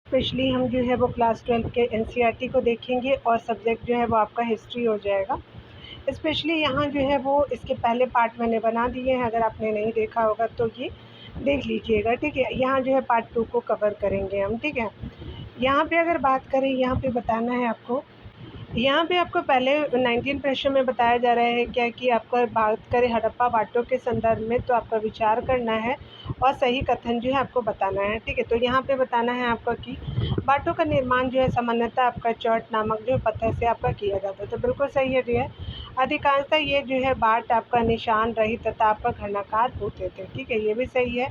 Specially हम जो है वो क्लास 12 के एनसीईआरटी को देखेंगे और सब्जेक्ट जो है वो आपका हिस्ट्री हो जाएगा। स्पेशली यहाँ जो है वो इसके पहले पार्ट मैंने बना दिए हैं, अगर आपने नहीं देखा होगा तो ये देख लीजिएगा, ठीक है। यहाँ जो है पार्ट 2 को कवर करेंगे हम, ठीक है। यहाँ पे अगर बात करें, यहाँ पे बताना है आपको, यहाँ पे आपको पहले 19 प्रश्न में बताया जा रहा है क्या कि आपका बात करें हड़प्पा बाटों के संदर्भ में, तो आपका विचार करना है और सही कथन जो है आपको बताना है, ठीक है। तो यहाँ पे बताना है आपका कि बाटों का निर्माण जो है सामान्यतः आपका चौट नामक जो पत्थर से आपका किया जाता है। तो बिल्कुल सही है डियर। अधिकांशतः ये जो है बाट आपका निशान रहित तथा आपका घनाकार होते थे, ठीक है, ये भी सही है।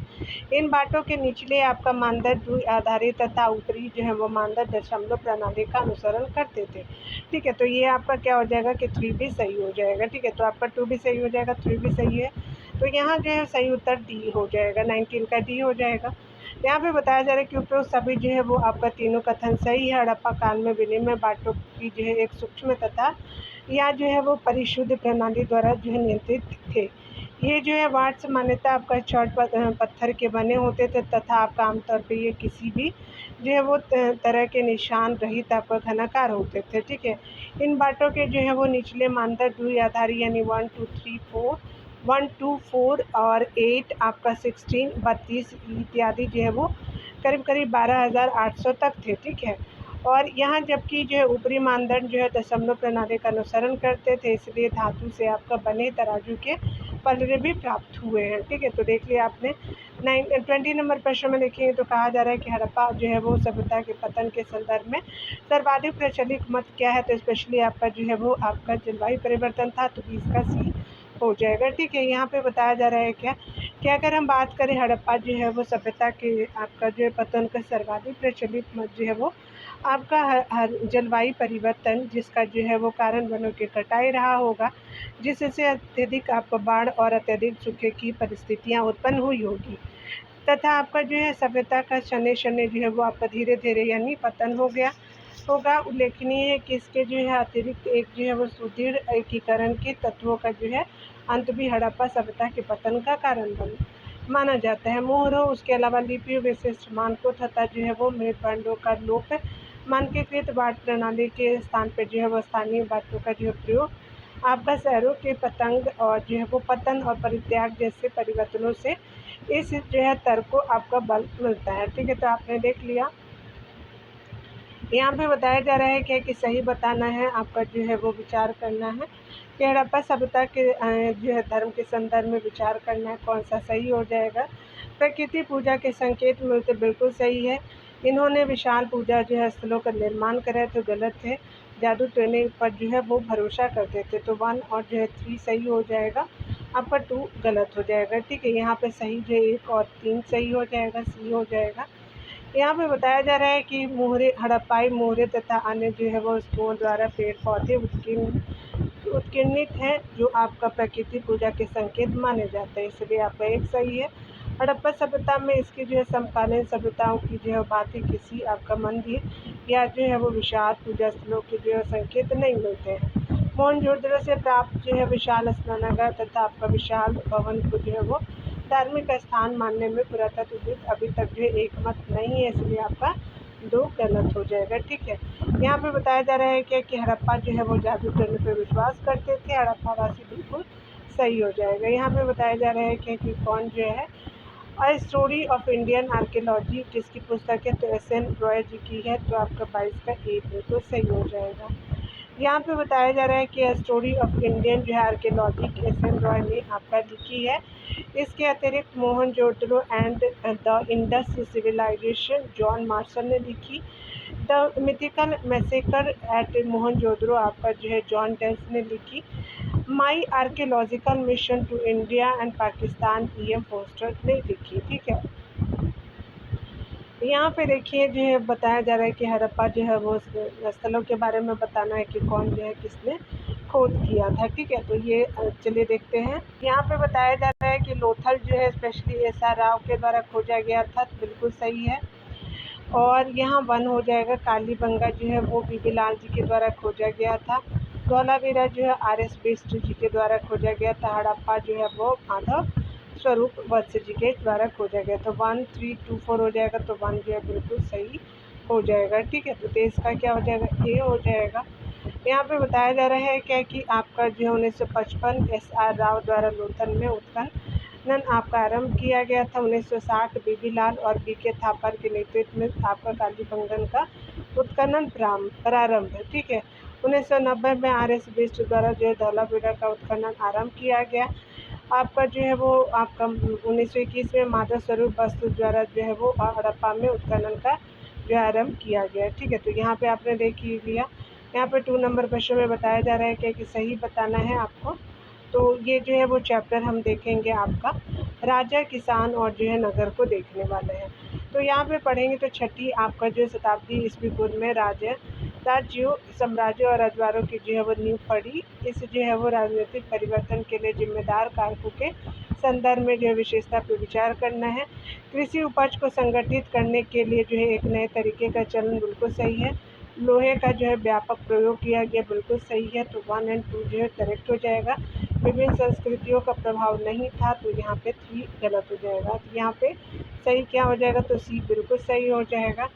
इन बाटों के निचले आपका मानदंड द्वि आधारित तथा ऊपरी जो है वो मानदंड दशमलव प्रणाली का अनुसरण करते थे, ठीक है। तो ये आपका क्या हो जाएगा कि 3 भी सही हो जाएगा, ठीक है। तो आपका 2 भी सही हो जाएगा, 3 भी सही है। तो यहाँ जो है सही उत्तर डी हो जाएगा, 19 का डी हो जाएगा। यहाँ पे बताया जा रहा है कि उपरोक्त सभी जो है वो आपका तीनों कथन सही है। हड़प्पा काल में विनिमय बाटों की जो है एक सूक्ष्म तथा या जो है वो परिशुद्ध प्रणाली द्वारा जो है नियंत्रित थे। ये जो है वाट मान्यता आपका चौट पत्थर के बने होते थे तथा आपका आमतौर पे ये किसी भी जो है वो तरह के निशान रहित आपका घनाकार होते थे, ठीक है। इन बाटों के जो है वो निचले मानदंड द्विआधारी यानी 1 2 3 4 1 2 4 और 8 आपका 16 32 इत्यादि जो है वो करीब करीब 12,800 तक थे, ठीक है। और यहाँ जबकि जो है ऊपरी मानदंड जो है दशमलव प्रणाली का अनुसरण करते थे, इसलिए धातु से आपका बने तराजू के पलड़े भी प्राप्त हुए हैं, ठीक है। तो देख लिया आपने। 20 नंबर प्रश्न में देखिए तो कहा जा रहा है कि हड़प्पा जो है वो सभ्यता के पतन के संदर्भ में सर्वाधिक प्रचलित मत क्या है। तो स्पेशली आपका जो है वो आपका जलवायु परिवर्तन था, तो इसका सी हो जाएगा, ठीक है। यहाँ पे बताया जा रहा है क्या कि अगर हम बात करें हड़प्पा जो है वो सभ्यता के आपका जो है पतन का सर्वाधिक प्रचलित मत जो है वो आपका हर जलवायु परिवर्तन, जिसका जो है वो कारण वनों की कटाई रहा होगा, जिससे अत्यधिक आपको बाढ़ और अत्यधिक सूखे की परिस्थितियाँ उत्पन्न हुई होगी तथा आपका जो है सभ्यता का शनै शनै जो है वो आपका धीरे धीरे यानी पतन हो गया होगा। उल्लेखनीय है कि इसके जो है अतिरिक्त एक जो है वो सुदृढ़ एकीकरण के तत्वों का जो है अंत भी हड़प्पा सभ्यता के पतन का कारण माना जाता है। मोहरों, उसके अलावा लिपियों, विशिष्ट मानकों तथा जो है वो मेरुदंडों का लोप मानकीकृत बाट प्रणाली के स्थान पर जो है वो स्थानीय बातों का जो है प्रयोग आपका शहरों के पतंग और जो है वो पतन और परित्याग जैसे परिवर्तनों से इस जो है तर्क को आपका बल मिलता है, ठीक है। तो आपने देख लिया। यहाँ पे बताया जा रहा है कि सही बताना है, आपका जो है वो विचार करना है कि हड़प्पा सभ्यता के जो है धर्म के संदर्भ में विचार करना है, कौन सा सही हो जाएगा। प्रकृति पूजा के संकेत मिलते, बिल्कुल सही है। इन्होंने विशाल पूजा जो है स्थलों का निर्माण करे, तो गलत थे। जादू टोने पर जो है वो भरोसा करते थे, तो 1 और जो है 3 सही हो जाएगा, आपका 2 गलत हो जाएगा, ठीक है। यहाँ पे सही जो है 1 और 3 सही हो जाएगा, सी हो जाएगा। यहाँ पे बताया जा रहा है कि मोहरे, हड़प्पाई मोहरे तथा अन्य जो है वो वस्तुओं द्वारा पेड़ पौधे उत्कीर्णित है, जो आपका प्रकृति पूजा के संकेत माने जाते हैं, इसलिए आपका 1 सही है। हड़प्पा सभ्यता में इसकी जो है समकालीन सभ्यताओं की जो है भांति किसी आपका मंदिर या जो है वो विशाल पूजा स्थलों के जो है संकेत नहीं मिलते हैं। मोहनजोदड़ो से प्राप्त जो है विशाल स्नानागार तथा आपका विशाल भवन को जो है वो धार्मिक स्थान मानने में पुरातत्वविद अभी तक जो है एकमत नहीं है, इसलिए आपका 2 गलत हो जाएगा, ठीक है। यहाँ पे बताया जा रहा है कि हड़प्पा जो है वो जादू टोने पर विश्वास करते थे, हड़प्पा वासी, बिल्कुल सही हो जाएगा। यहाँ पे बताया जा रहा है कि कौन जो है a story of Indian archaeology किसकी पुस्तक है, तो एस.एन. रॉय जी की है, तो आपका 22 का ए बिल्कुल सही हो जाएगा। यहाँ पे बताया जा रहा है कि स्टोरी ऑफ इंडियन जो है आर्कियोलॉजी एस.एन. रॉय ने आपका लिखी है। इसके अतिरिक्त Mohenjodaro and the Indus civilisation John Marshall ने लिखी। The mythical massacre at Mohenjodaro आपका जो है जॉन डेल्स ने लिखी। My archaeological mission to India and Pakistan E M. Forster ने लिखी, ठीक है। यहाँ पे देखिए जो है बताया जा रहा है कि हड़प्पा जो है वो स्थलों के बारे में बताना है कि कौन जो है किसने खोद किया था, ठीक है। तो ये चलिए देखते हैं। यहाँ पे बताया जा रहा है कि लोथल जो है स्पेशली एस.आर. राव के द्वारा खोजा गया था, तो बिल्कुल सही है। और यहाँ 1 हो जाएगा। कालीबंगा जो है वो बीबी लाल जी के द्वारा खोजा गया था। धौलावीरा जो है आर.एस. बिष्ट जी के द्वारा खोजा गया था। हड़प्पा जो है वो माधव स्वरूप वत्स जी के द्वारा खोजा गया। तो 1 3 2 4 हो जाएगा, तो 1 जो है बिल्कुल सही हो जाएगा। ठीक है, तो देश का क्या हो जाएगा, ए हो जाएगा। यहाँ पे बताया जा रहा है क्या कि आपका जो 1955 एस.आर. राव द्वारा लोथल में उत्खनन आपका आरंभ किया गया था। 1960 बीबी लाल और बी.के. थापर के नेतृत्व में आपका कालीबंगन का उत्खनन प्रारंभ है। ठीक है, 1990 में R.S. बिष्ट द्वारा जो है धौलावीरा का उत्खनन आरंभ किया गया। आपका जो है वो आपका 1921 में माधव स्वरूप वस्तु द्वारा जो है वो हड़प्पा में उत्खनन का जो है आरंभ किया गया। ठीक है, तो यहाँ पे आपने देख ही लिया। यहाँ पे 2 नंबर क्वेश्चन में बताया जा रहा है कि सही बताना है आपको। तो ये जो है वो चैप्टर हम देखेंगे आपका राजा, किसान और जो है नगर को देखने वाले हैं। तो यहाँ पे पढ़ेंगे तो छठी आपका जो शताब्दी ईस्वी पूर्व में राज्यों, साम्राज्यों और रजवाड़ों की जो है वो नींव पड़ी। इस जो है वो राजनीतिक परिवर्तन के लिए जिम्मेदार कारकों के संदर्भ में जो है विशेषता पर विचार करना है। कृषि उपज को संगठित करने के लिए जो है एक नए तरीके का चलन बिल्कुल सही है। लोहे का जो है व्यापक प्रयोग किया गया, बिल्कुल सही है। तो 1 और 2 जो है करेक्ट हो जाएगा। विभिन्न संस्कृतियों का प्रभाव नहीं था, तो यहाँ पे 3 गलत हो जाएगा। तो यहाँ पे सही क्या हो जाएगा, तो सी बिल्कुल सही हो जाएगा।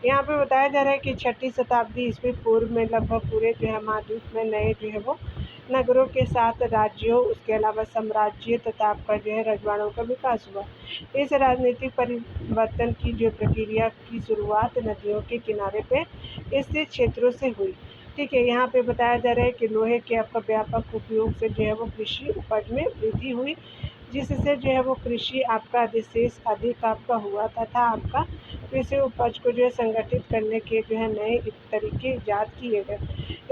यहाँ पे बताया जा रहा है कि छठी शताब्दी ईस्वी पूर्व में लगभग पूरे जो है महाद्वीप में नए जो है वो नगरों के साथ राज्यों, उसके अलावा साम्राज्य तथा आपका जो है रजवाड़ों का विकास हुआ। इस राजनीतिक परिवर्तन की जो प्रक्रिया की शुरुआत नदियों के किनारे पे स्थित क्षेत्रों से हुई। ठीक है, यहाँ पे बताया जा रहा है कि लोहे के आपका व्यापक उपयोग से जो है वो कृषि उपज में वृद्धि हुई, जिससे जो है वो कृषि आपका अधिशेष अधिक आपका हुआ तथा आपका कृषि उपज को जो है संगठित करने के जो है नए तरीके ईजाद किए गए।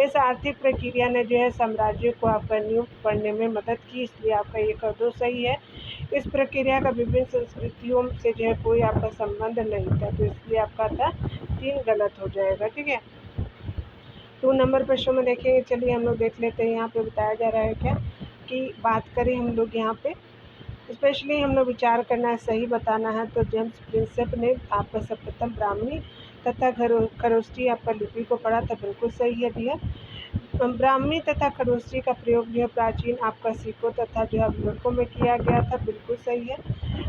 इस आर्थिक प्रक्रिया ने जो है साम्राज्य को आपका नियुक्त करने में मदद की, इसलिए आपका 1 और 2 सही है। इस प्रक्रिया का विभिन्न संस्कृतियों से जो है कोई आपका संबंध नहीं था, तो इसलिए आपका था 3 गलत हो जाएगा। ठीक है, 2 नंबर प्रश्न में देखेंगे। चलिए हम लोग देख लेते हैं। यहाँ पे बताया जा रहा है क्या कि बात करें हम लोग यहाँ पे स्पेशली हम लोग विचार करना है, सही बताना है। तो जेम्स प्रिंसेप ने आपका सर्वप्रथम ब्राह्मी तथा खरोष्ठी आपका लिपि को पढ़ा था, बिल्कुल सही है भैया। ब्राह्मी तथा खरोष्ठी का प्रयोग जो है प्राचीन आपका सिक्कों तथा जो है अभिलेखों में किया गया था, बिल्कुल सही है।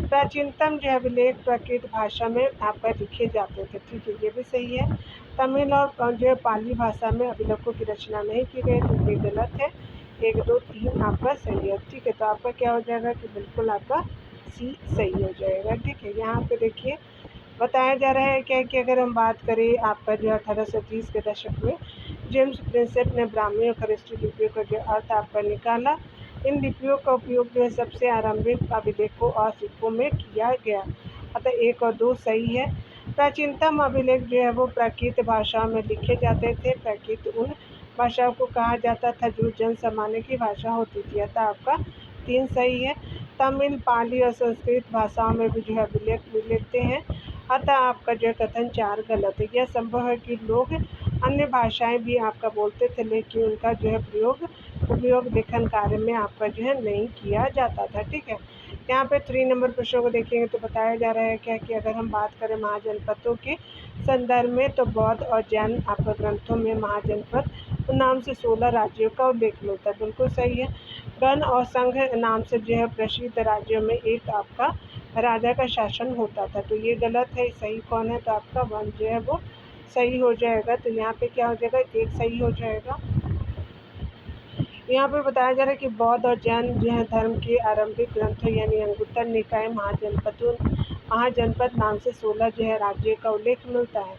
प्राचीनतम जो है अभिलेख प्राकृत भाषा में आपका लिखे जाते थे। ठीक है, ये भी सही है। तमिल और जो है पाली भाषा में अभिलेखों की रचना नहीं की गई, तो ये गलत है। 1, 2, 3 आपका सही है। ठीक है, तो आपका क्या हो जाएगा कि बिल्कुल आपका सी सही हो जाएगा। ठीक है, यहाँ पे देखिए बताया जा रहा है क्या कि अगर हम बात करें आपका जो 1830 के दशक में जेम्स प्रिंसेप ने ब्राह्मी और खरोष्ठी लिपियों का जो अर्थ आपका निकाला। इन लिपियों का उपयोग जो है सबसे आरंभिक अभिलेखों और सिक्कों में किया गया, अतः 1 और 2 सही है। प्राचीनतम अभिलेख जो है वो प्राकृत भाषा में लिखे जाते थे। प्राकृत उन भाषाओं को कहा जाता था जो जन सामान्य की भाषा होती थी, अतः आपका 3 सही है। तमिल, पाली और संस्कृत भाषाओं में भी जो है अभिलेख मिलते हैं, अतः आपका जो है कथन 4 गलत है। यह संभव है कि लोग अन्य भाषाएं भी आपका बोलते थे, लेकिन उनका जो है उपयोग लेखन कार्य में आपका जो है नहीं किया जाता था। ठीक है, यहाँ पे 3 नंबर प्रश्नों को देखेंगे तो बताया जा रहा है क्या कि अगर हम बात करें महाजनपदों के संदर्भ में, तो बौद्ध और जैन आपका ग्रंथों में महाजनपद नाम से 16 राज्यों का उल्लेख मिलता है, बिल्कुल सही है। गण और संघ नाम से जो है प्रसिद्ध राज्यों में एक आपका राजा का शासन होता था, तो ये गलत है। सही कौन है, तो आपका 1 जो है वो सही हो जाएगा। तो यहाँ पे क्या हो जाएगा, 1 सही हो जाएगा। यहाँ पे बताया जा रहा है कि बौद्ध और जैन जो है धर्म के आरंभिक ग्रंथों यानी अंगुत्तर निकाय महाजनपद नाम से 16 जो है राज्यों का उल्लेख मिलता है।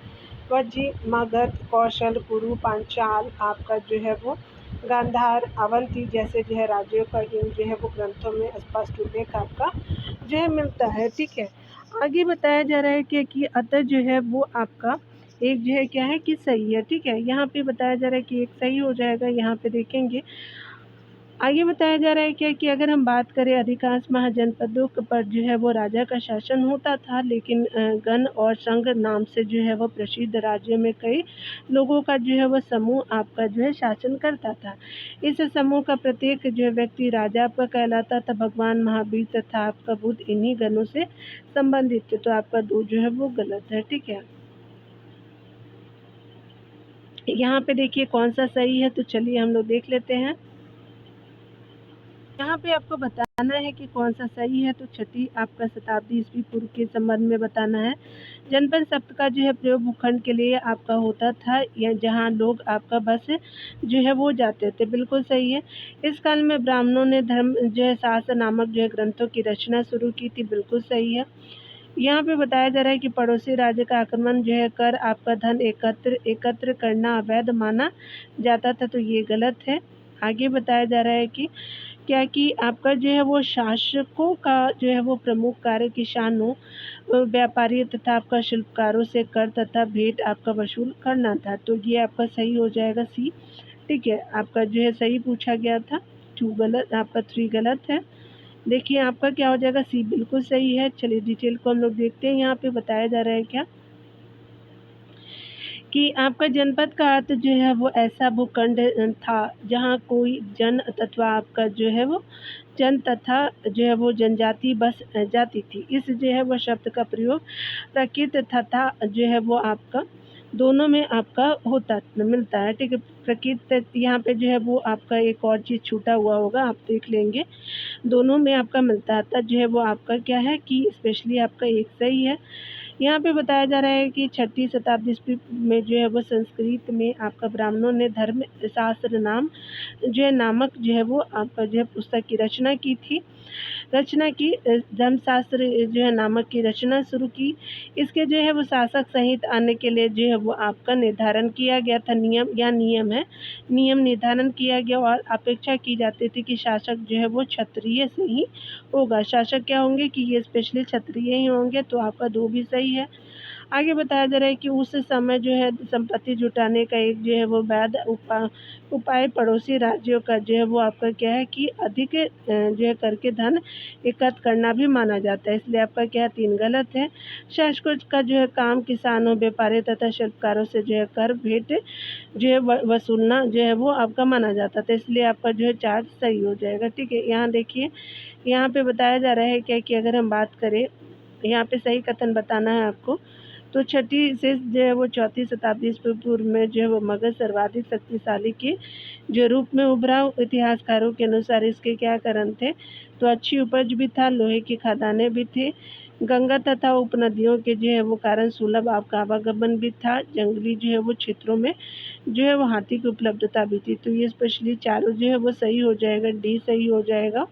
वज्जी, मगध, कौशल, कुरु, पांचाल आपका जो है वो गांधार, अवंती जैसे जो है राज्यों का इन जो है वो ग्रंथों में स्पष्ट उल्लेख आपका जो है मिलता है। ठीक है, आगे बताया जा रहा है कि अतः जो है वो आपका एक जो है क्या है कि सही है। ठीक है, यहाँ पे बताया जा रहा है कि 1 सही हो जाएगा। यहाँ पे देखेंगे आगे बताया जा रहा है क्या कि अगर हम बात करें अधिकांश महाजनपदों पर जो है वो राजा का शासन होता था, लेकिन गण और संघ नाम से जो है वो प्रसिद्ध राज्यों में कई लोगों का जो है वो समूह आपका जो है शासन करता था। इस समूह का प्रत्येक जो है व्यक्ति राजा आपका कहलाता था। भगवान महावीर तथा आपका बुद्ध इन्हीं गणों से संबंधित थे, तो आपका 2 जो है वो गलत है। ठीक है, यहाँ पे देखिए कौन सा सही है, तो चलिए हम लोग देख लेते हैं। यहाँ पे आपको बताना है कि कौन सा सही है। तो छठी आपका शताब्दी ईस्वी पूर्व के संबंध में बताना है। जनपद शब्द का जो है प्रयोग भूखंड के लिए आपका होता था, या जहाँ लोग आपका बस जो है वो जाते थे। बिल्कुल सही है। इस काल में ब्राह्मणों ने धर्म जो है शास्त्र नामक जो है ग्रंथों की रचना शुरू की थी। बिल्कुल सही है। यहाँ पे बताया जा रहा है कि पड़ोसी राज्य का आक्रमण जो है कर आपका धन एकत्र करना अवैध माना जाता था, तो ये गलत है। आगे बताया जा रहा है कि क्या कि आपका जो है वो शासकों का जो है वो प्रमुख कार्य किसानों, व्यापारियों तथा आपका शिल्पकारों से कर तथा भेंट आपका वसूल करना था, तो ये आपका सही हो जाएगा सी। ठीक है, आपका जो है सही पूछा गया था। 2 गलत, आपका 3 गलत है। देखिए आपका क्या हो जाएगा, सी बिल्कुल सही है। चलिए डिटेल को हम लोग देखते हैं। यहाँ पे बताया जा रहा है क्या कि आपका जनपद का अर्थ जो है वो ऐसा भूखंड था जहाँ कोई जन तथा आपका जो है वो जन तथा जो है वो जनजाति बस जाती थी। इस जो है वो शब्द का प्रयोग प्रकृत तथा जो है वो आपका दोनों में आपका होता मिलता है। ठीक है, प्रकृत यहाँ पे जो है वो आपका एक और चीज़ छूटा हुआ होगा, आप देख लेंगे। दोनों में आपका मिलता था जो है वो आपका क्या है कि स्पेशली आपका एक सही है। यहाँ पे बताया जा रहा है कि 6ठी शताब्दी ईस्वी में जो है वो संस्कृत में आपका ब्राह्मणों ने धर्म शास्त्र जो है नामक जो है वो आपका जो है पुस्तक की रचना की धर्मशास्त्र जो है नामक की रचना शुरू की। इसके जो है वो शासक सहित आने के लिए जो है वो आपका निर्धारण किया गया था। नियम निर्धारण किया गया और अपेक्षा की जाती थी कि शासक जो है वो क्षत्रिय से ही होगा। शासक क्या होंगे कि ये स्पेशली क्षत्रिय ही होंगे, तो आपका 2 भी सही है। आगे बताया जा रहा है कि उस समय जो है संपत्ति जुटाने का एक जो है वो वैध उपाय पड़ोसी राज्यों का जो है वो आपका क्या है कि अधिक जो है करके धन एकत्र करना भी माना जाता है, इसलिए आपका क्या 3 गलत है। शासकों का जो है काम किसानों, व्यापारियों तथा शिल्पकारों से जो है कर भेंट जो है वसूलना जो है वो आपका माना जाता था, इसलिए आपका जो है 4 सही हो जाएगा। ठीक है, यहाँ देखिए यहाँ पे बताया जा रहा है क्या कि अगर हम बात करें, यहाँ पे सही कथन बताना है आपको। तो 6ठी से जो है वो 4ठी शताब्दी ईस्वी पूर्व में जो है वो मगध सर्वाधिक शक्तिशाली के जो रूप में उभरा। इतिहासकारों के अनुसार इसके क्या कारण थे, तो अच्छी उपज भी था, लोहे की खदानें भी थी, गंगा तथा उपनदियों के जो है वो कारण सुलभ आपका आवागमन भी था, जंगली जो है वो क्षेत्रों में जो है वो हाथी की उपलब्धता भी थी। तो ये स्पेशली चारों जो है वो सही हो जाएगा, डी सही हो जाएगा।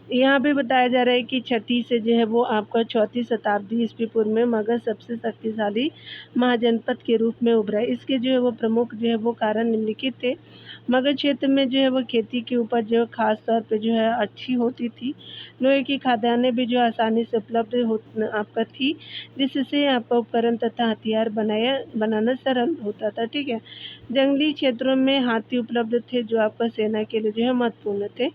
यहाँ पे बताया जा रहा है कि 6ठी से जो है वो आपका 4ठी शताब्दी ईस्वी पूर्व में मगध सबसे शक्तिशाली महाजनपद के रूप में उभरा। इसके जो है वो प्रमुख जो है वो कारण निम्नलिखित थे। मगध क्षेत्र में जो है वो खेती की उपज जो खास तौर पे जो है अच्छी होती थी। लोहे की खदानें भी जो आसानी से उपलब्ध आपका थी, जिससे आपका उपकरण तथा हथियार बनाना सरल होता था। ठीक है, जंगली क्षेत्रों में हाथी उपलब्ध थे जो आपका सेना के लिए जो है महत्वपूर्ण थे।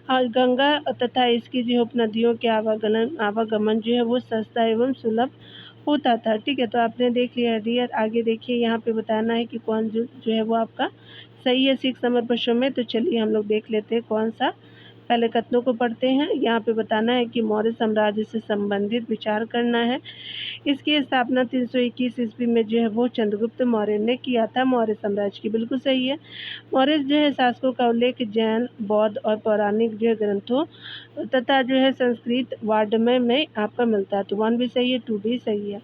और गंगा तथा इसकी जो उपनदियों के आवागमन जो है वो सस्ता एवं सुलभ होता था। ठीक है, तो आपने देख लिया डियर। आगे देखिए यहाँ पे बताना है कि कौन जो है वो आपका सही है 6 नंबर प्रश्न में। तो चलिए हम लोग देख लेते हैं कौन सा। पहले कथनों को पढ़ते हैं। यहाँ पे बताना है कि मौर्य साम्राज्य से संबंधित विचार करना है। इसकी स्थापना 321 ईस्वी में जो है वो चंद्रगुप्त मौर्य ने किया था, मौर्य साम्राज्य की। बिल्कुल सही है। मौर्य जो है शासकों का उल्लेख जैन, बौद्ध और पौराणिक जो है ग्रंथों तथा जो है संस्कृत वाङ्मय में आपका मिलता है, तो 1 भी सही है, 2 भी सही है।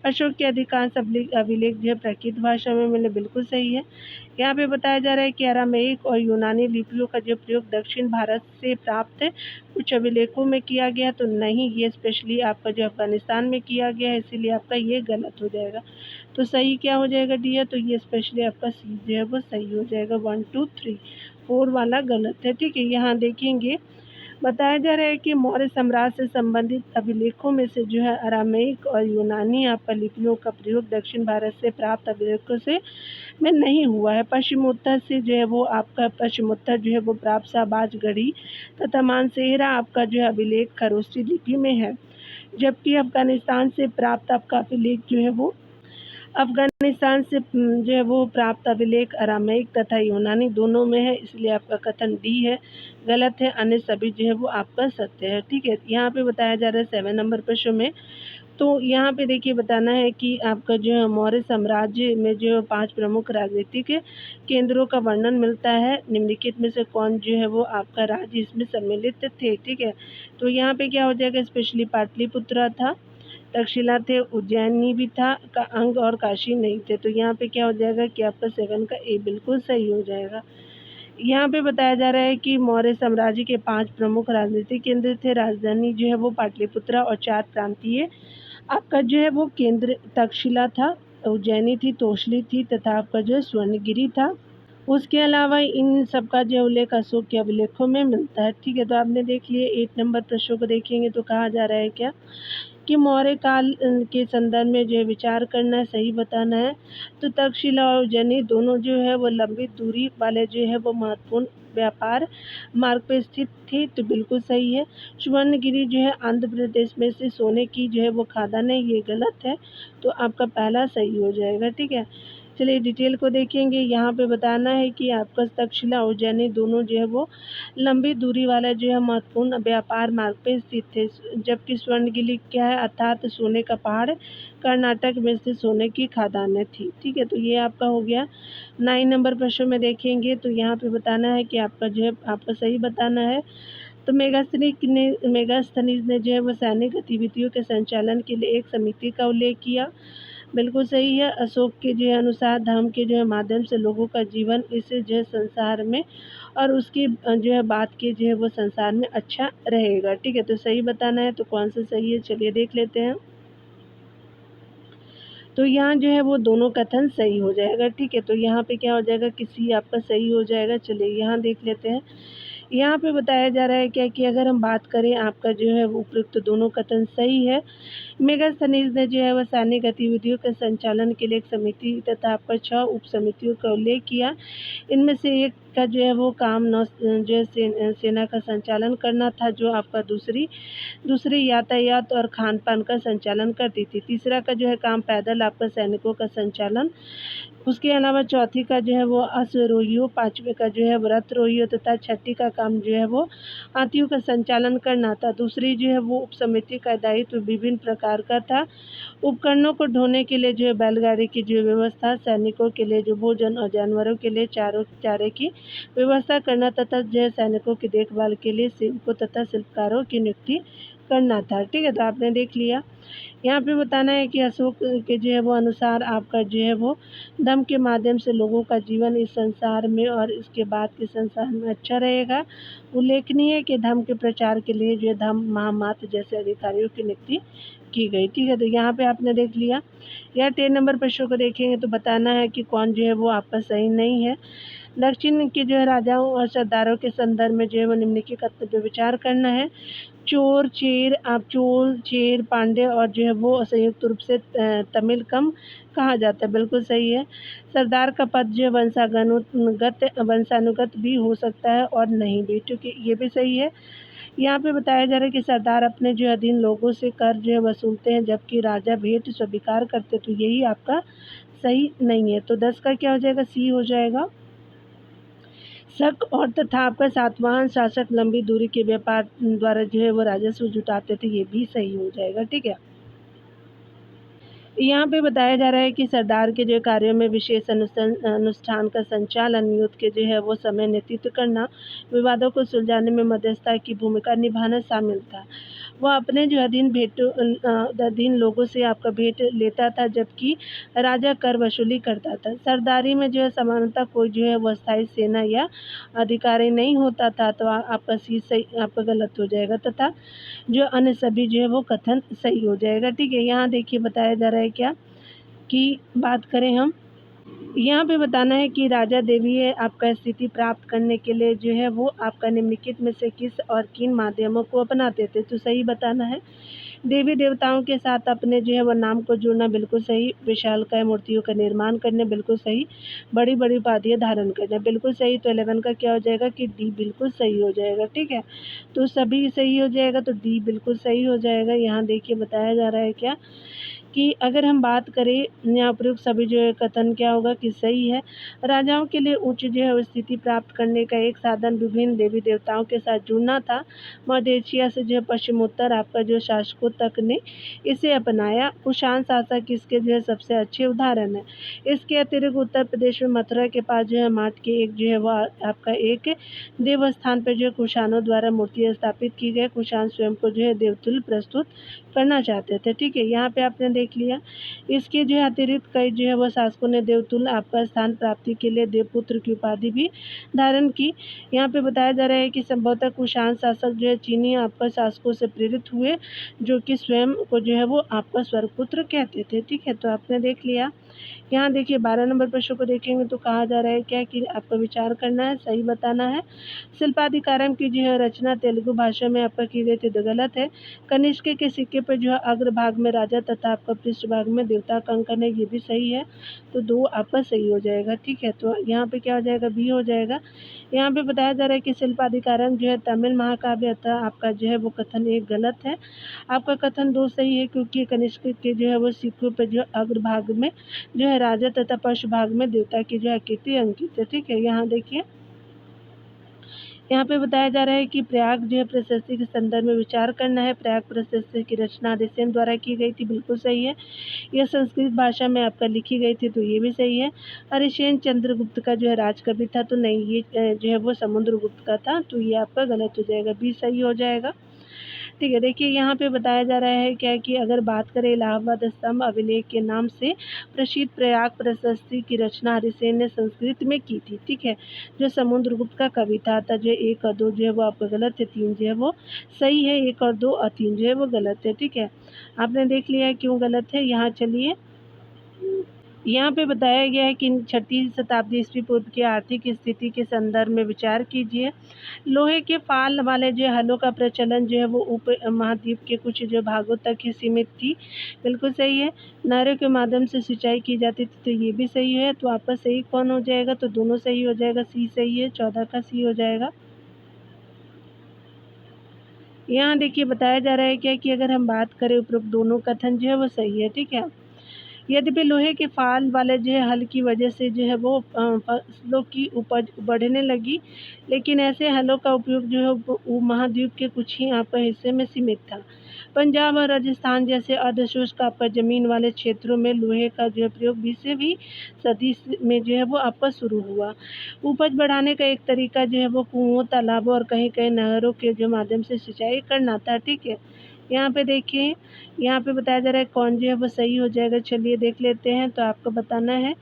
अशोक के अधिकांश अभिलेख जो है प्राकृत भाषा में मिले, बिल्कुल सही है। यहाँ पे बताया जा रहा है कि अरामेइक और यूनानी लिपियों का जो प्रयोग दक्षिण भारत से प्राप्त कुछ अभिलेखों में किया गया, तो नहीं, ये स्पेशली आपका जो अफगानिस्तान में किया गया है, इसीलिए आपका ये गलत हो जाएगा। तो सही क्या हो जाएगा डी है, तो ये स्पेशली आपका सी जो है वो सही हो जाएगा। 1 2 3 4 वाला गलत है। ठीक है, यहाँ देखेंगे बताया जा रहा है कि मौर्य साम्राज्य से संबंधित अभिलेखों में से जो है अरामेइक और यूनानी आपका लिपियों का प्रयोग दक्षिण भारत से प्राप्त अभिलेखों से में नहीं हुआ है। पश्चिमोत्तर से जो है वो आपका पश्चिमोत्तर जो है वो प्राप्त शाहबाजगढ़ी तथा मानसेहरा आपका जो है अभिलेख खरोष्ठी लिपि में है, जबकि अफगानिस्तान से प्राप्त आपका अभिलेख जो है वो अफगानिस्तान से जो है वो प्राप्त अभिलेख अरामेइक तथा यूनानी दोनों में है, इसलिए आपका कथन डी है गलत है, अन्य सभी जो है वो आपका सत्य है। ठीक है, यहाँ पे बताया जा रहा है 7 नंबर प्रश्न में। तो यहाँ पे देखिए बताना है कि आपका जो है मौर्य साम्राज्य में जो 5 प्रमुख राजनीतिक केंद्रों का वर्णन मिलता है, निम्नलिखित में से कौन जो है वो आपका राज्य इसमें सम्मिलित थे। ठीक है, तो यहाँ पे क्या हो जाएगा, स्पेशली पाटलिपुत्रा था, तक्षशिला थे, उज्जैनी भी था का अंग और काशी नहीं थे। तो यहाँ पे क्या हो जाएगा कि आपका 7 का ए बिल्कुल सही हो जाएगा। यहाँ पे बताया जा रहा है कि मौर्य साम्राज्य के 5 प्रमुख राजनीतिक केंद्र थे। राजधानी जो है वो पाटलिपुत्र और 4 प्रांतीय आपका जो है वो केंद्र तक्षशिला था, उज्जैनी थी, तोशली थी तथा आपका जो है स्वर्णगिरी था। उसके अलावा इन सबका जो उल्लेख अशोक के अभिलेखों में मिलता है। ठीक है, तो आपने देख लिए 8 नंबर प्रश्नों को देखेंगे तो कहा जा रहा है क्या कि मौर्य काल के संदर्भ में जो है विचार करना है, सही बताना है। तो तक्षशिला और उज्जैनी दोनों जो है वो लंबी दूरी वाले जो है वो महत्वपूर्ण व्यापार मार्ग पे स्थित थी, तो बिल्कुल सही है। स्वर्णगिरी जो है आंध्र प्रदेश में से सोने की जो है वो खादान है, ये गलत है, तो आपका पहला सही हो जाएगा। ठीक है, चलिए डिटेल को देखेंगे। यहाँ पे बताना है कि आपका तक्षशिला उज्जैनी दोनों जो है वो लंबी दूरी वाला जो है महत्वपूर्ण व्यापार मार्ग पे स्थित थे, जबकि स्वर्णगिरी क्या है अर्थात सोने का पहाड़ कर्नाटक में स्थित सोने की खादानें थी। ठीक है, तो ये आपका हो गया। 9 नंबर प्रश्न में देखेंगे तो यहाँ पे बताना है कि आपका जो है आपको सही बताना है। तो मेगास्थनीज ने जो है वो सैनिक गतिविधियों के संचालन के लिए एक समिति का उल्लेख किया, बिल्कुल सही है। अशोक के जो है अनुसार धर्म के जो है माध्यम से लोगों का जीवन इस जो है संसार में और उसकी जो है बात के जो है वो संसार में अच्छा रहेगा। ठीक है, तो सही बताना है, तो कौन सा सही है चलिए देख लेते हैं। तो यहाँ जो है वो दोनों कथन सही हो जाएगा। ठीक है, तो यहाँ पे क्या हो जाएगा कि सी आपका सही हो जाएगा। चलिए यहाँ देख लेते हैं। यहाँ पे बताया जा रहा है क्या कि अगर हम बात करें आपका जो है वो उपयुक्त दोनों कथन सही है। मेगास्थनीज ने जो है वह सैन्य गतिविधियों के संचालन के लिए एक समिति तथा आपका 6 उप समितियों का उल्लेख किया। इनमें से एक का जो है वो काम जो है सेना का संचालन करना था, जो आपका दूसरी यातायात और खान पान का संचालन करती थी। तीसरा का जो है काम पैदल आपका सैनिकों का संचालन, उसके अलावा चौथी का जो है वो अश्वरोहियों, पाँचवें का जो है व्रतरोहियों तथा छठी का काम जो है वो हाथियों का संचालन करना था। दूसरी जो है वो उप समिति का दायित्व विभिन्न प्रकार का था। उपकरणों को ढोने के लिए जो है बैलगाड़ी की जो व्यवस्था, सैनिकों के लिए जो भोजन और जानवरों के लिए चारे की व्यवस्था करना तथा जो है सैनिकों की देखभाल के लिए सेवकों तथा शिल्पकारों की नियुक्ति करना था। ठीक है, तो आपने देख लिया। यहाँ पे बताना है कि अशोक के जो है वो अनुसार आपका जो है वो धर्म के माध्यम से लोगों का जीवन इस संसार में और इसके बाद के संसार में अच्छा रहेगा। उल्लेखनीय है कि धर्म के प्रचार के लिए जो है धर्म महामात्र जैसे अधिकारियों की नियुक्ति की गई। ठीक है, तो यहाँ पे आपने देख लिया। यहाँ 10 नंबर प्रश्नों को देखेंगे तो बताना है कि कौन जो है वो आपका सही नहीं है। दक्षिण के जो है राजाओं और सरदारों के संदर्भ में जो है वो निम्नलिखित कथन पे विचार करना है। चोल, चेर, पांडे और जो है वो संयुक्त रूप से तमिलकम कहा जाता है, बिल्कुल सही है। सरदार का पद जो है वंशानुगत भी हो सकता है और नहीं भी, क्योंकि ये भी सही है। यहाँ पे बताया जा रहा है कि सरदार अपने जो अधीन लोगों से कर जो है वसूलते हैं, जबकि राजा भेंट स्वीकार करते, तो यही आपका सही नहीं है। तो 10 का क्या हो जाएगा, सी हो जाएगा। शक और तथा आपका सातवाहन शासक लंबी दूरी के व्यापार द्वारा जो है वो राजस्व जुटाते थे, ये भी सही हो जाएगा। ठीक है, यहाँ पे बताया जा रहा है कि सरदार के जो कार्यों में विशेष अनुष्ठान का संचालन, युद्ध के जो है वो समय नेतृत्व करना, विवादों को सुलझाने में मध्यस्थता की भूमिका निभाना शामिल था। वह अपने जो अधीन लोगों से आपका भेंट लेता था, जबकि राजा कर वसूली करता था। सरदारी में जो है समानता कोई जो है वो स्थायी सेना या अधिकारी नहीं होता था, तो आपका सी सही आपका गलत हो जाएगा तथा जो अन्य सभी जो है वो कथन सही हो जाएगा। ठीक है, यहाँ देखिए बताया जा रहा है क्या कि बात करें हम, यहाँ पे बताना है कि राजा देवी आपका स्थिति प्राप्त करने के लिए जो है वो आपका निम्नलिखित में से किस और किन माध्यमों को अपनाते थे, तो सही बताना है। देवी देवताओं के साथ अपने जो है वो नाम को जोड़ना, बिल्कुल सही। विशालकाय मूर्तियों का निर्माण करने, बिल्कुल सही। बड़ी बड़ी उपाधियाँ धारण करना, बिल्कुल सही। तो 11 का क्या हो जाएगा कि डी बिल्कुल सही हो जाएगा। ठीक है, तो सभी सही हो जाएगा, तो डी बिल्कुल सही हो जाएगा। यहाँ देखिए बताया जा रहा है क्या कि अगर हम बात करें यहाँ प्रयुक्त सभी जो है कथन क्या होगा कि सही है। राजाओं के लिए उच्च जो है स्थिति प्राप्त करने का एक साधन विभिन्न देवी देवताओं के साथ जुड़ना था। मध्य एशिया से जो है पश्चिमोत्तर आपका जो शासकों तक ने इसे अपनाया। कुषाण शासक इसके जो है सबसे अच्छे उदाहरण है। इसके अतिरिक्त उत्तर प्रदेश में मथुरा के पास जो है माट के एक जो है वह आपका एक देवस्थान पर जो है कुषाणों द्वारा मूर्तियाँ स्थापित की गई। कुषाण स्वयं को जो है देवतुल्य प्रस्तुत करना चाहते थे। ठीक है, यहाँ पे आपने देख लिया। इसके जो है अतिरिक्त कई जो है वो शासकों ने देवतुल्य आपका स्थान प्राप्ति के लिए देवपुत्र की उपाधि भी धारण की। यहाँ पे बताया जा रहा है कि संभवतः कुषाण शासक जो है चीनी आपका शासकों से प्रेरित हुए, जो कि स्वयं को जो है वो आपका स्वर्गपुत्र कहते थे। ठीक है, तो आपने देख लिया। यहाँ देखिए 12 नंबर प्रश्न को देखेंगे तो कहा जा रहा है क्या कि आपका विचार करना है, सही बताना है। शिल्पाधिकारम की जो है रचना तेलुगु भाषा में आपका की गई थी तो गलत है। कनिष्क के सिक्के पर जो है अग्रभाग में राजा तथा आपका पृष्ठभाग में देवता का अंकन है, ये भी सही है। तो 2 आपका सही हो जाएगा। ठीक है, तो यहाँ पे क्या हो जाएगा, बी हो जाएगा। यहाँ पे बताया जा रहा है कि शिल्पाधिकारम जो है तमिल महाकाव्य अतः आपका जो है वो कथन एक गलत है। आपका कथन 2 सही है, क्योंकि कनिष्क के जो है वो सिक्कों पे जो अग्रभाग में जो है राजा तथा पृष्ठभाग में देवता की जो आकृति अंकित है। ठीक है, यहाँ देखिए, यहाँ पे बताया जा रहा है कि प्रयाग जो है प्रशस्ति के संदर्भ में विचार करना है। प्रयाग प्रशस्ति की रचना अरिसेन द्वारा की गई थी, बिल्कुल सही है। यह संस्कृत भाषा में आपका लिखी गई थी तो ये भी सही है। अरिसेन चंद्रगुप्त का जो है राजकवि था, तो नहीं, ये जो है वो समुद्रगुप्त का था, तो ये आपका गलत हो जाएगा, बी सही हो जाएगा। ठीक है, देखिए यहाँ पे बताया जा रहा है क्या कि अगर बात करें इलाहाबाद स्तंभ अभिलेख के नाम से प्रसिद्ध प्रयाग प्रशस्ति की रचना हरिसेन ने संस्कृत में की थी। ठीक है, जो समुद्रगुप्त का कवि था। जो 1 और 2 जो है वो आपका गलत है, 3 जो है वो सही है। 1 और 2 और 3 जो है वो गलत है। ठीक है, आपने देख लिया है क्यों गलत है। यहाँ चलिए, यहाँ पे बताया गया है कि 6वीं शताब्दी ईस्वी पूर्व की आर्थिक स्थिति के संदर्भ में विचार कीजिए। लोहे के फाल वाले जो हलों का प्रचलन जो है वो उप महाद्वीप के कुछ जो भागों तक ही सीमित थी, बिल्कुल सही है। नहरों के माध्यम से सिंचाई की जाती थी, तो ये भी सही है। तो आपका सही कौन हो जाएगा, तो दोनों सही हो जाएगा, सी सही है, 14 का सी हो जाएगा। यहाँ देखिए बताया जा रहा है क्या कि अगर हम बात करें उपरोक्त दोनों कथन जो है वो सही है। ठीक है, यद्यपि लोहे के फाल वाले जो है हल की वजह से जो है वो फसलों की उपज बढ़ने लगी, लेकिन ऐसे हलों का उपयोग जो है वो महाद्वीप के कुछ ही आपका हिस्से में सीमित था। पंजाब और राजस्थान जैसे अर्धशुष्क आपका जमीन वाले क्षेत्रों में लोहे का जो है प्रयोग 20वीं सदी में जो है वो आपका शुरू हुआ। उपज बढ़ाने का एक तरीका जो है वो कुओं, तालाबों और कहीं कहीं नहरों के जो माध्यम से सिंचाई करना था। ठीक है, यहाँ पे देखिए, यहाँ पे बताया जा रहा है कौन जो है वो सही हो जाएगा। चलिए देख लेते हैं। तो आपको बताना है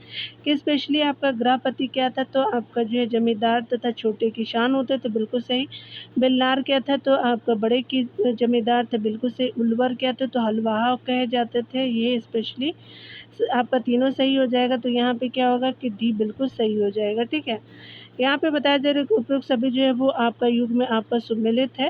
कि स्पेशली आपका गृहपति क्या था, तो आपका जो है जमींदार तथा छोटे किसान होते थे, बिल्कुल सही। बेलनार क्या था, तो आपका बड़े की जमींदार थे, बिल्कुल सही। उलवर क्या थे, तो हलवाहा कहे जाते थे, ये स्पेशली आपका तीनों सही हो जाएगा। तो यहाँ पे क्या होगा कि डी बिल्कुल सही हो जाएगा। ठीक है, यहाँ पे बताया जा रहा है कि उपरोक्त सभी जो है वो आपका युग में आपका सुमेलित है।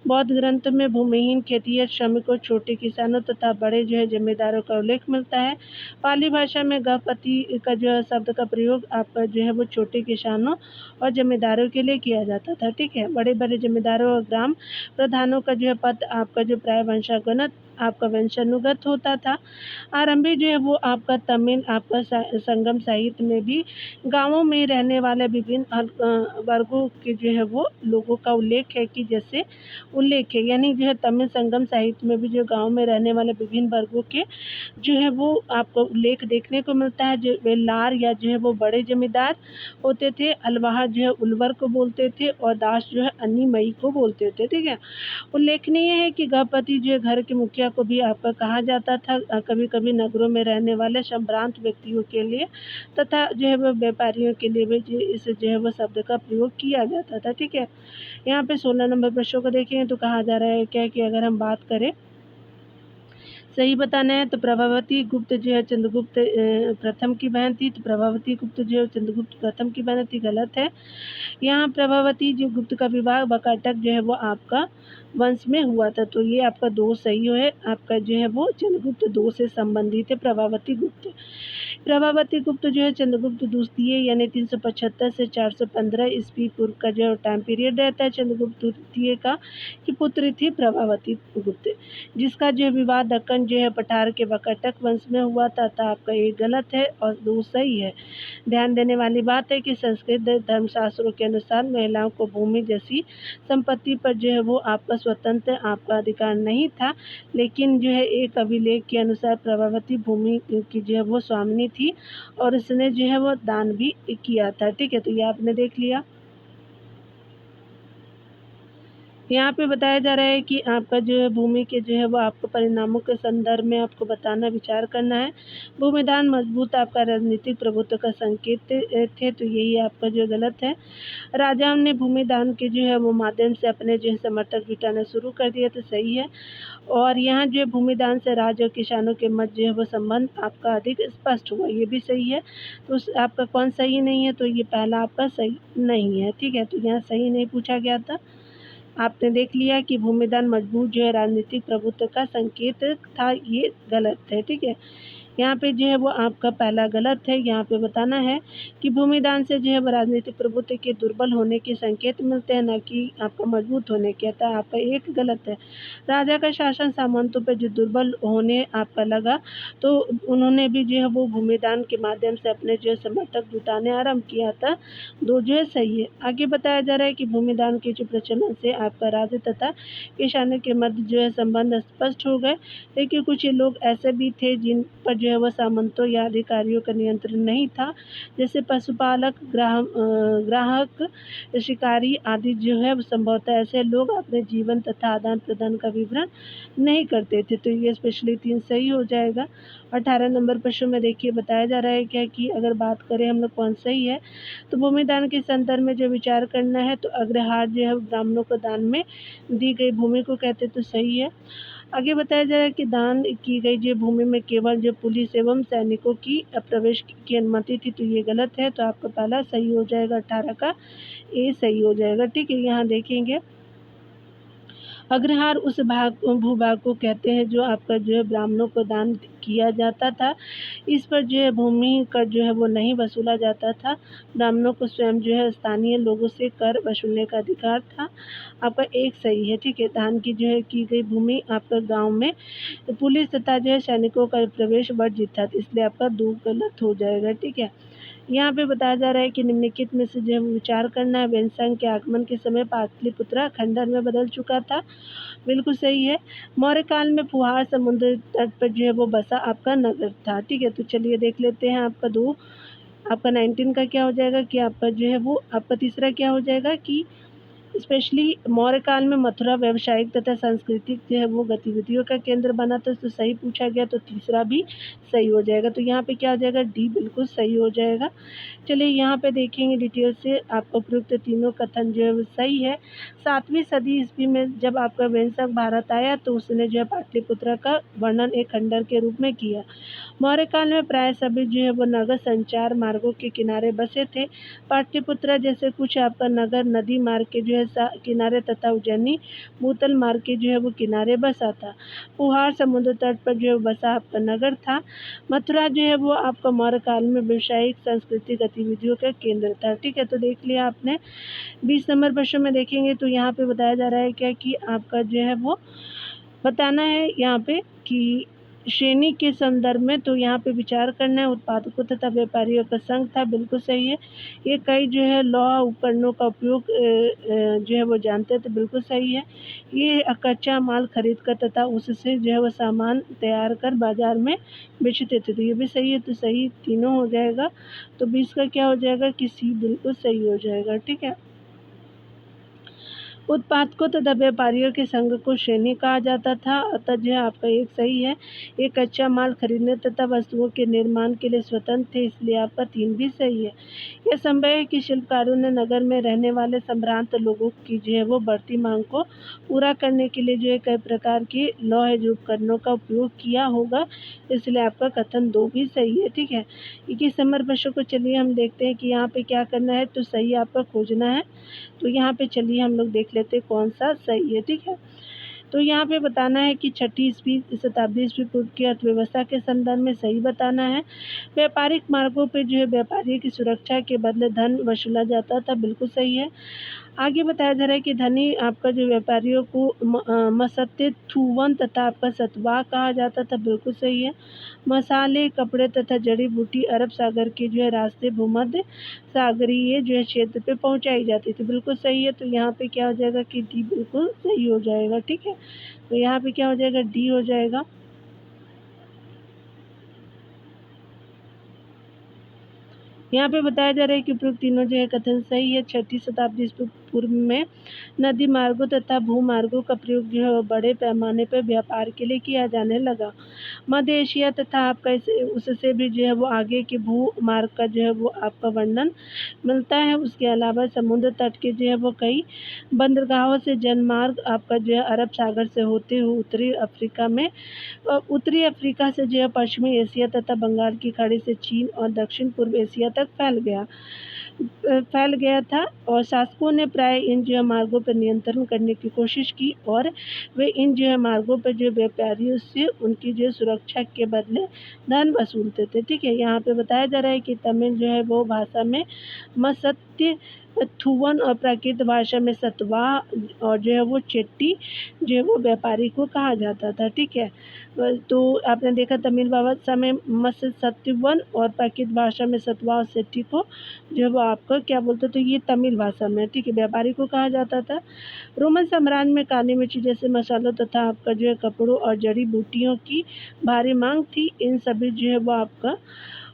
बौद्ध ग्रंथ में भूमिहीन खेतिहर श्रमिकों, छोटे किसानों तथा बड़े जो है जमींदारों का उल्लेख मिलता है। पाली भाषा में गृहपति का जो है शब्द का प्रयोग आपका जो है वो छोटे किसानों और जमींदारों के लिए किया जाता था। ठीक है, बड़े बड़े जमींदारों और ग्राम प्रधानों का जो है पद आपका जो प्राय वंशानुगत आपका वंशानुगत होता था। आरंभी जो है वो आपका तमिल आपका संगम साहित्य में भी गाँवों में रहने वाले विभिन्न वर्गों के जो है वो लोगों का उल्लेख है, कि जैसे उल्लेख है, यानी जो है तमिल संगम साहित्य में भी जो गाँव में रहने वाले विभिन्न वर्गों के जो है वो आपको उल्लेख देखने को मिलता है। जो वेल्लार या जो है वो बड़े जमींदार होते थे, अलवाहा जो है उलवर को बोलते थे, और दास जो है अन्नीमयी को बोलते थे। ठीक है, उल्लेखनीय है कि गृहपति जो है घर के मुखिया को भी आपका कहा जाता था, कभी कभी नगरों में रहने वाले संभ्रांत व्यक्तियों के लिए तथा जो है वो व्यापारियों के लिए भी इस जो है वो शब्द का प्रयोग किया जाता था। ठीक है, यहाँ पे 16 नंबर प्रश्न को देखें तो कहा जा रहा है क्या कि अगर हम बात करें, सही बताना है, तो प्रभावती गुप्त जो है चंद्रगुप्त प्रथम की बहन थी, तो प्रभावती गुप्त जो है चंद्रगुप्त प्रथम की बहन थी, गलत है। यहाँ प्रभावती जो गुप्त का विवाह बकाटक जो है वो आपका वंश में हुआ था, तो ये आपका 2 सही है। आपका जो है वो चंद्रगुप्त 2 से संबंधित है प्रभावती गुप्त। प्रभावती गुप्त जो है चंद्रगुप्त द्वितीय यानी 375 से 415 ईस्वी पूर्व का जो टाइम पीरियड रहता है चंद्रगुप्त द्वितीय का, की पुत्री थी प्रभावती गुप्त, जिसका जो विवाह दक्कन जो है पठार के बकाटक वंश में हुआ था। आपका एक गलत है और 2 सही है। ध्यान देने वाली बात है कि संस्कृत धर्मशास्त्रों के अनुसार महिलाओं को भूमि जैसी संपत्ति पर जो है वो आपका स्वतंत्र आपका अधिकार नहीं था, लेकिन जो है एक अभिलेख के अनुसार प्रभावती भूमि की जो है वो स्वामिनी थी और उसने जो है वो दान भी किया था। ठीक है, तो ये आपने देख लिया। यहाँ पे बताया जा रहा है कि आपका जो है भूमि के जो है वो आपको परिणामों के संदर्भ में आपको बताना विचार करना है। भूमिदान मजबूत आपका राजनीतिक प्रभुत्व का संकेत थे, तो यही आपका जो गलत है। राजाओं ने भूमिदान के जो है वो माध्यम से अपने जो है समर्थक जुटाना शुरू कर दिया, तो सही है। और यहाँ जो है भूमिदान से राज्य और किसानों के मध्य जो है वो संबंध आपका अधिक स्पष्ट हुआ, ये भी सही है। तो आपका कौन सही नहीं है, तो ये पहला आपका सही नहीं है, ठीक है। तो यहाँ सही नहीं पूछा गया था। आपने देख लिया कि भूमिदान मजबूत जो है राजनीतिक प्रभुत्व का संकेत था, ये गलत है, ठीक है। यहाँ पे जो है वो आपका पहला गलत है। यहाँ पे बताना है कि भूमिदान से जो है वो राजनीतिक प्रभुत्व के दुर्बल होने के संकेत मिलते हैं, न कि आपका मजबूत होने के। अतः आपका एक गलत है। राजा का शासन सामंतों पर जो दुर्बल होने आपका लगा, तो उन्होंने भी जो है वो भूमिदान के माध्यम से अपने जो है समर्थक जुटाने आरम्भ किया था। दो जो है सही है। आगे बताया जा रहा है कि भूमिदान के जो प्रचलन से आपका राज्य तथा किसानों के मध्य जो है संबंध स्पष्ट हो गए। लेकिन कुछ लोग ऐसे भी थे जिन पर जो है वह सामंतों या अधिकारियों का नियंत्रण नहीं था, जैसे पशुपालक, ग्राहक, शिकारी आदि जो है संभवतः ऐसे लोग अपने जीवन तथा आदान प्रदान का विवरण नहीं करते थे। तो ये स्पेशली 3 सही हो जाएगा। 18 नंबर प्रश्न में देखिए बताया जा रहा है क्या कि अगर बात करें हम लोग कौन सही है, तो भूमिदान के संदर्भ में जो विचार करना है, तो अग्रहार जो है ब्राह्मणों को दान में दी गई भूमि को कहते, तो सही है। आगे बताया जा रहा है कि दान की गई जो भूमि में केवल जो पुलिस एवं सैनिकों की प्रवेश की अनुमति थी, तो ये गलत है। तो आपका पहला सही हो जाएगा, 18 का ए सही हो जाएगा, ठीक है। यहाँ देखेंगे अग्रहार उस भूभाग को कहते हैं जो आपका जो है ब्राह्मणों को दान किया जाता था। इस पर जो है भूमि कर जो है वो नहीं वसूला जाता था। ब्राह्मणों को स्वयं जो है स्थानीय लोगों से कर वसूलने का अधिकार था। आपका एक सही है, ठीक है। दान की जो है की गई भूमि आपका गांव में पुलिस तथा जो है सैनिकों का प्रवेश वर्जित था, इसलिए आपका 2 गलत हो जाएगा, ठीक है। यहाँ पे बताया जा रहा है कि निम्नलिखित में से जो है विचार करना है। वेनसंग के आगमन के समय पाटलिपुत्र खंडहर में बदल चुका था, बिल्कुल सही है। मौर्य काल में फुहार समुद्र तट पर जो है वो बसा आपका नगर था, ठीक है। तो चलिए देख लेते हैं आपका 2, आपका 19 का क्या हो जाएगा कि आपका जो है वो आपका तीसरा क्या हो जाएगा कि स्पेशली मौर्य काल में मथुरा व्यावसायिक तथा सांस्कृतिक जो है वो गतिविधियों का केंद्र बना था, तो सही पूछा गया, तो तीसरा भी सही हो जाएगा। तो यहाँ पे क्या हो जाएगा, डी बिल्कुल सही हो जाएगा। चलिए यहाँ पे देखेंगे डिटेल से। आपका उपयुक्त तीनों कथन जो है वो सही है। 7वीं सदी ईस्वी में जब आपका वेंसक भारत आया, तो उसने जो है पाटलिपुत्र का वर्णन एक खंडहर के रूप में किया। मौर्य काल में प्राय सभी जो है वो नगर संचार मार्गों के किनारे बसे थे। पाटलिपुत्र जैसे कुछ आपका नगर नदी मार्ग के जो है किनारे तथा उज्जैनी भूतल मार्ग के जो है वो किनारे बसा था। पुहार समुद्र तट पर जो है बसा आपका नगर था। मथुरा जो है वो आपका मौर्य काल में व्यावसायिक सांस्कृतिक गतिविधियों का केंद्र था, ठीक है। तो देख लिया आपने। 20 नंबर प्रश्न में देखेंगे तो यहाँ पे बताया जा रहा है क्या कि आपका जो है वो बताना है यहाँ पे कि श्रेणी के संदर्भ में, तो यहाँ पे विचार करना है। उत्पादकों तथा व्यापारियों का संघ था, बिल्कुल सही है। ये कई जो है लौह उपकरणों का उपयोग जो है वो जानते थे, बिल्कुल सही है। ये कच्चा माल खरीद कर तथा उससे जो है वो सामान तैयार कर बाजार में बेचते थे, तो ये भी सही है। तो सही तीनों हो जाएगा। तो 20 का क्या हो जाएगा कि सी बिल्कुल सही हो जाएगा, ठीक है। उत्पादकों तथा व्यापारियों के संघ को श्रेणी कहा जाता था, अतः जो है आपका एक सही है। ये कच्चा माल खरीदने तथा वस्तुओं के निर्माण के लिए स्वतंत्र थे, इसलिए आपका 3 भी सही है। यह संभव है कि शिल्पकारों ने नगर में रहने वाले संभ्रांत लोगों की जो है वो बढ़ती मांग को पूरा करने के लिए जो है कई प्रकार के लौह उपकरणों का उपयोग किया होगा, इसलिए आपका कथन 2 भी सही है, ठीक है। 21 नंबर प्रश्न को चलिए हम देखते हैं कि यहाँ पे क्या करना है, तो सही आपका खोजना है। तो यहाँ पे चलिए हम लोग देख लेते हैं कौन सा सही है, ठीक है। तो यहाँ पे बताना है कि 6ठी शताब्दी ईस्वी पूर्व की अर्थव्यवस्था के संदर्भ में सही बताना है। व्यापारिक मार्गों पे जो है व्यापारी की सुरक्षा के बदले धन वसूला जाता था, बिल्कुल सही है। आगे बताया जा रहा है कि धनी आपका जो व्यापारियों को मसत्ते थूवन तथा आपका सतवाह कहा जाता था, बिल्कुल सही है। मसाले, कपड़े तथा जड़ी बूटी अरब सागर के जो है रास्ते भूमध्य सागरीय जो है क्षेत्र पे पहुंचाई जाती थी, बिल्कुल सही है। तो यहाँ पे क्या हो जाएगा कि डी बिल्कुल सही हो जाएगा, ठीक है। तो यहाँ पे क्या हो जाएगा, डी हो जाएगा। यहाँ पे बताया जा रहा है कि उपयुक्त तीनों जो है कथन सही है। 6ठी शताब्दी ईस्वी पूर्व में नदी मार्गों तथा भूमार्गों का प्रयोग जो है वो बड़े पैमाने पर व्यापार के लिए किया जाने लगा। मध्य एशिया तथा आपका उससे भी जो है वो आगे के भूमार्ग का जो है वो आपका वर्णन मिलता है। उसके अलावा समुद्र तट के जो है वो कई बंदरगाहों से जनमार्ग आपका जो है अरब सागर से होते हुए उत्तरी अफ्रीका से जो है पश्चिमी एशिया तथा बंगाल की खाड़ी से चीन और दक्षिण पूर्व एशिया तक फैल गया था और शासकों ने प्राय इन जो है मार्गों पर नियंत्रण करने की कोशिश की और वे इन जो है मार्गों पर जो व्यापारियों से उनकी जो सुरक्षा के बदले धन वसूलते थे। ठीक है, यहाँ पे बताया जा रहा है कि तमिल जो है वो भाषा में मत्स्य थुवन और प्राकृत भाषा में सतवा और जो है वो चेट्टी जो है वो व्यापारी को कहा जाता था। ठीक है, तो आपने देखा तमिल भाषा में मत्स्य सत्यवन और प्राकृत भाषा में सतवा और सेट्टी को जो है वो आपको क्या बोलते, तो ये तमिल भाषा में ठीक है व्यापारी को कहा जाता था। रोमन साम्राज्य में काली मिर्ची जैसे मसालों तथा आपका जो है कपड़ों और जड़ी बूटियों की भारी मांग थी। इन सभी जो है वो आपका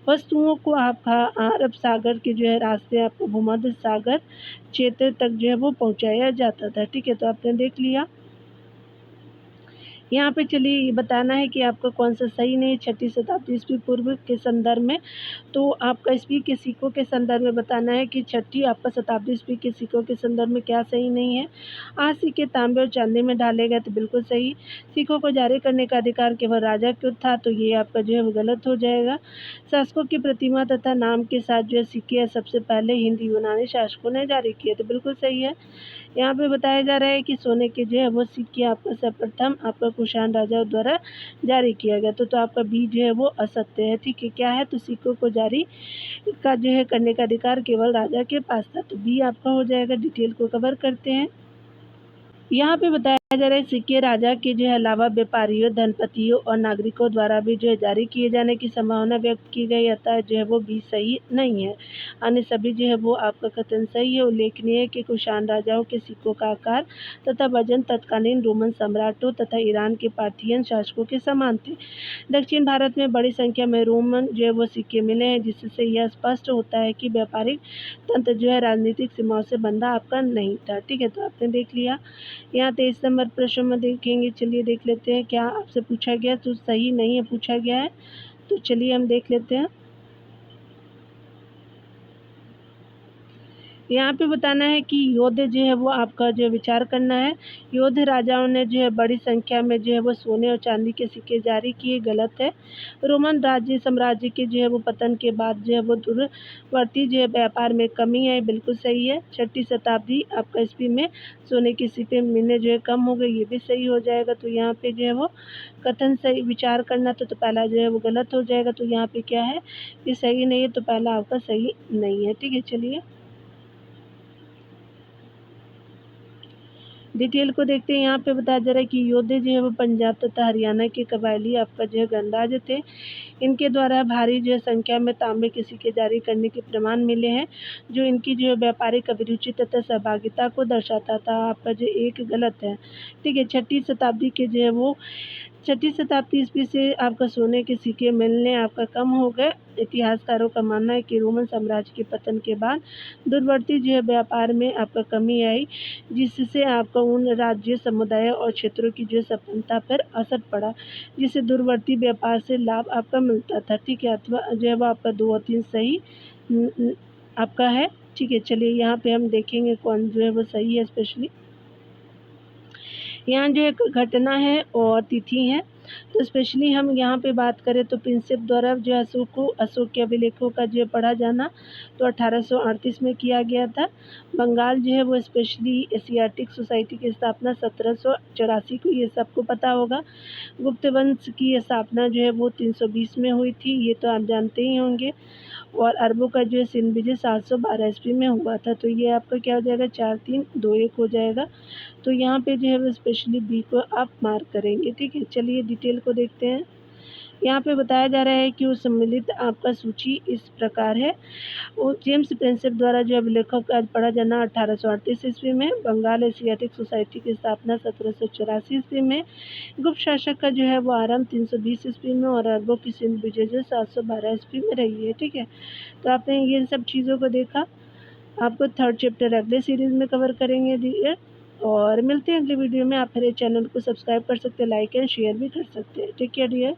वस्तुओं को आपका अरब सागर के जो है रास्ते आपको भूमध्य सागर क्षेत्र तक जो है वो पहुंचाया जाता था। ठीक है, तो आपने देख लिया। यहाँ पे चलिए ये बताना है कि आपका कौन सा सही नहीं है 6ठी शताब्दी ईस्वी पूर्व के संदर्भ में। तो आपका ईस्वी के सिक्कों के संदर्भ में बताना है कि 6ठी आपका शताब्दी ईस्वी के सिक्कों के संदर्भ में क्या सही नहीं है। आज सिक्के तांबे और चांदी में डाले गए तो बिल्कुल सही। सिक्कों को जारी करने का अधिकार केवल राजा को था, तो ये आपका जो है वो गलत हो जाएगा। शासकों की प्रतिमा तथा नाम के साथ जो है सिक्के सबसे पहले हिंदी यूनानी शासकों ने जारी किए, तो बिल्कुल सही है। यहाँ पे बताया जा रहा है कि सोने के जो है वो सिक्के आपका सर्वप्रथम आपका कुषाण राजाओं द्वारा जारी किया गया, तो आपका बी जो है वो असत्य है। ठीक है, क्या है, तो सिक्कों को जारी का जो है करने का अधिकार केवल राजा के पास था, तो बी आपका हो जाएगा। डिटेल को कवर करते हैं। यहाँ पे बताया जा रहा है सिक्के राजा के जो है अलावा व्यापारियों, धनपतियों और नागरिकों द्वारा भी जो है जारी किए जाने की संभावना व्यक्त की गई, अतः जो है वो भी सही नहीं है। अन्य सभी जो है वो आपका कथन सही है। उल्लेखनीय है कि कुषाण राजाओं के सिक्कों का आकार तथा वजन तत्कालीन रोमन सम्राटों तथा ईरान के पार्थियन शासकों के समान थे। दक्षिण भारत में बड़ी संख्या में रोमन जो है वो सिक्के मिले हैं, जिससे यह स्पष्ट होता है कि व्यापारिक तंत्र जो है राजनीतिक सीमाओं से बंधा आपका नहीं था। ठीक है, तो आपने देख लिया। यहाँ 23 नंबर प्रश्न में देखेंगे, चलिए देख लेते हैं क्या आपसे पूछा गया, तो सही नहीं है पूछा गया है, तो चलिए हम देख लेते हैं। यहाँ पे बताना है कि योद्ध जो है वो आपका जो विचार करना है। योद्ध राजाओं ने जो है बड़ी संख्या में जो है वो सोने और चांदी के सिक्के जारी किए, गलत है। रोमन साम्राज्य के जो है वो पतन के बाद जो है वो दूरवर्ती जो है व्यापार में कमी आई, बिल्कुल सही है। 6ठी शताब्दी आपका ईस्वी में सोने के सिक्के मिलने जो है कम हो गए, ये भी सही हो जाएगा। तो यहाँ पे जो है वो कथन सही विचार करना तो पहला जो है वो गलत हो जाएगा, तो यहाँ पे क्या है, ये सही नहीं है, तो पहला आपका सही नहीं है। ठीक है, चलिए डिटेल को देखते हैं। यहाँ पे बताया जा रहा है कि योद्धे जो है वो पंजाब तथा हरियाणा के कबायली आपका जो है गणराज थे। इनके द्वारा भारी जो है संख्या में तांबे के सिक्के जारी करने के प्रमाण मिले हैं, जो इनकी जो है व्यापारिक अभिरुचि तथा सहभागिता को दर्शाता था। आपका जो एक गलत है। ठीक है, 6ठी शताब्दी के जो है वो 6ठी शताब्दी ईस्वी से आपका सोने के सिक्के मिलने आपका कम हो गए। इतिहासकारों का मानना है कि रोमन साम्राज्य के पतन के बाद दूरवर्ती जो है व्यापार में आपका कमी आई, जिससे आपका उन राज्य समुदायों और क्षेत्रों की जो संपन्नता पर असर पड़ा, जिससे दूरवर्ती व्यापार से लाभ आपका मिलता था। ठीक है, अथवा जो है वो आपका 2 और 3 सही आपका है। ठीक है, चलिए यहाँ पे हम देखेंगे कौन जो है वो सही है। स्पेशली यहाँ जो एक घटना है और तिथि है, तो स्पेशली हम यहाँ पे बात करें तो प्रिंसेप द्वारा जो अशोक के अभिलेखों का जो पढ़ा जाना तो 1838 में किया गया था। बंगाल जो है वो स्पेशली एशियाटिक सोसाइटी की स्थापना 1784 को, ये सबको पता होगा। गुप्त वंश की स्थापना जो है वो 320 में हुई थी, ये तो आप जानते ही होंगे। और अरबों का जो है सिंध विजय 712 ईस्वी में हुआ था, तो ये आपका क्या हो जाएगा, 4 3 2 1 हो जाएगा। तो यहाँ पे जो है वो स्पेशली बी को आप मार्क करेंगे। ठीक है, चलिए डिटेल को देखते हैं। यहाँ पे बताया जा रहा है कि उस सम्मिलित आपका सूची इस प्रकार है। वो जेम्स प्रिंसेप द्वारा जो अभिलेखों का पढ़ा जाना 1838 ईस्वी में। बंगाल एशियाटिक सोसाइटी की स्थापना 1784 ईस्वी में। गुप्त शासक का जो है वो आरंभ 320 ईस्वी में और अरबों की सिंध विजय जो 712 ईस्वी में रही है। ठीक है, तो आपने ये सब चीज़ों को देखा। आपको थर्ड चैप्टर अगले सीरीज़ में कवर करेंगे डियर। और मिलते हैं अगले वीडियो में। आप मेरे चैनल को सब्सक्राइब कर सकते हैं, लाइक एंड शेयर भी कर सकते हैं। Take care dear.